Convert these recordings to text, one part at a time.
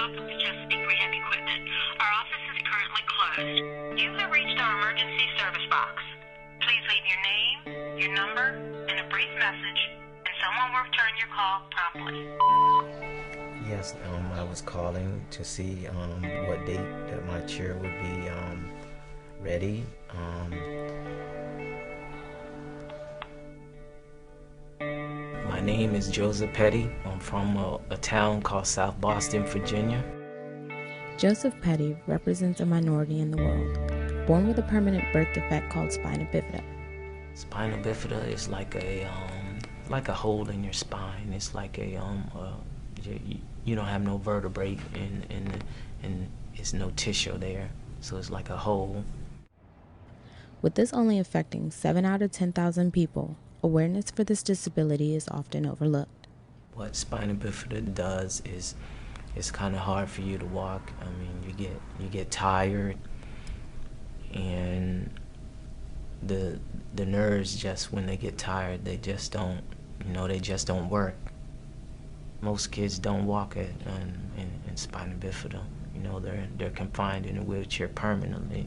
welcome to Chesapeake Rehab Equipment. Our office is currently closed. You have reached our emergency service box. Please leave your name, your number, and a brief message, and someone will return your call promptly. Yes, I was calling to see what date that my chair would be ready. My name is Joseph Petty. I'm from a town called South Boston, Virginia. Joseph Petty represents a minority in the world, born with a permanent birth defect called Spinia Bifida. Spinia Bifida is like a hole in your spine. It's like you don't have no vertebrae and it's no tissue there, so it's like a hole. With this only affecting 7 out of 10,000 people, awareness for this disability is often overlooked. What Spinia Bifida does is it's kind of hard for you to walk. I mean, you get tired, and the nerves, just when they get tired, they just don't work. Most kids don't walk in Spinia Bifida. They're confined in a wheelchair permanently.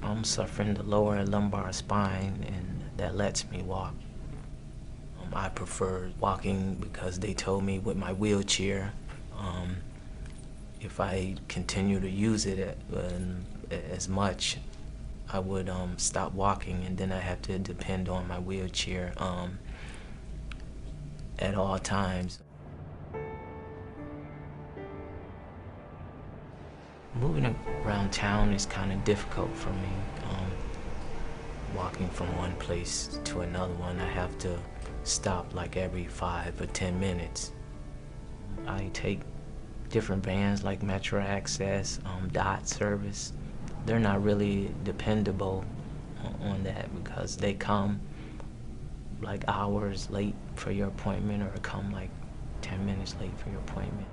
I'm suffering the lower lumbar spine, and that lets me walk. I prefer walking because they told me with my wheelchair, if I continue to use it as much, I would stop walking, and then I have to depend on my wheelchair at all times. Moving around town is kind of difficult for me. Walking from one place to another one, I have to stop like every 5 or 10 minutes. I take different vans like Metro Access, DOT service. They're not really dependable on that because they come like hours late for your appointment, or come like 10 minutes late for your appointment.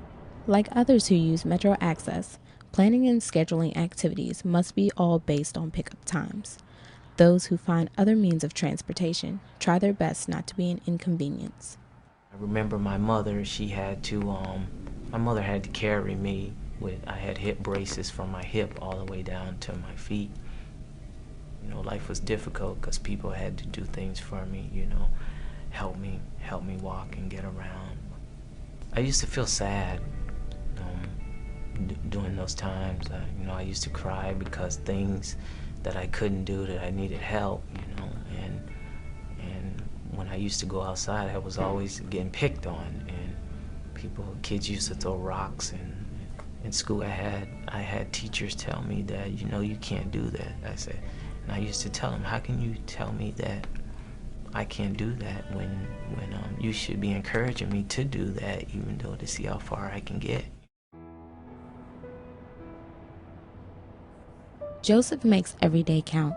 Like others who use Metro Access, planning and scheduling activities must be all based on pickup times. Those who find other means of transportation try their best not to be an inconvenience. I remember my mother, my mother had to carry me I had hip braces from my hip all the way down to my feet. Life was difficult because people had to do things for me, help me walk and get around. I used to feel sad during those times. I used to cry because things that I couldn't do, that I needed help, and when I used to go outside, I was always getting picked on, and kids used to throw rocks, and in school I had teachers tell me that, you can't do that. I said, and I used to tell them, how can you tell me that I can't do that when you should be encouraging me to do that, even though to see how far I can get. Joseph makes every day count.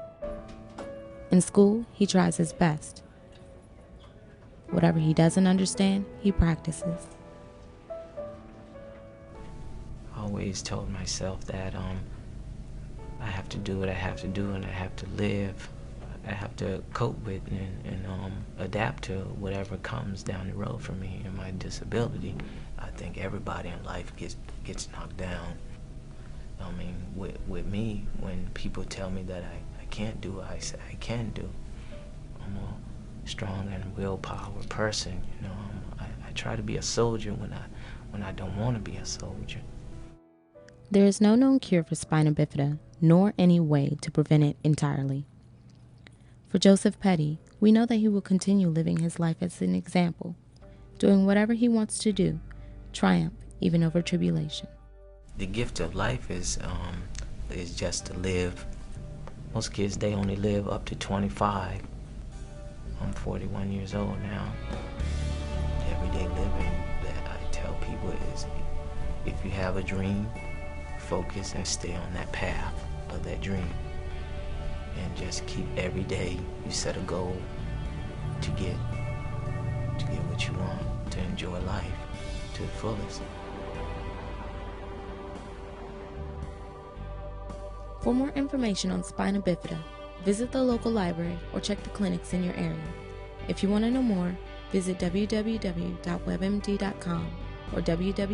In school, he tries his best. Whatever he doesn't understand, he practices. I always told myself that I have to do what I have to do, and I have to live. I have to cope with and adapt to whatever comes down the road for me and my disability. I think everybody in life gets knocked down. I mean, with me, when people tell me that I can't do what I say I can do, I'm a strong and willpower person. I try to be a soldier when I don't want to be a soldier. There is no known cure for Spinia Bifida, nor any way to prevent it entirely. For Joseph Petty, we know that he will continue living his life as an example, doing whatever he wants to do, triumph even over tribulation. The gift of life is just to live. Most kids, they only live up to 25. I'm 41 years old now. Everyday living that I tell people is, if you have a dream, focus and stay on that path of that dream. And just keep every day, you set a goal to get what you want, to enjoy life to the fullest. For more information on Spinia Bifida, visit the local library or check the clinics in your area. If you want to know more, visit www.webmd.com or www.nih.org.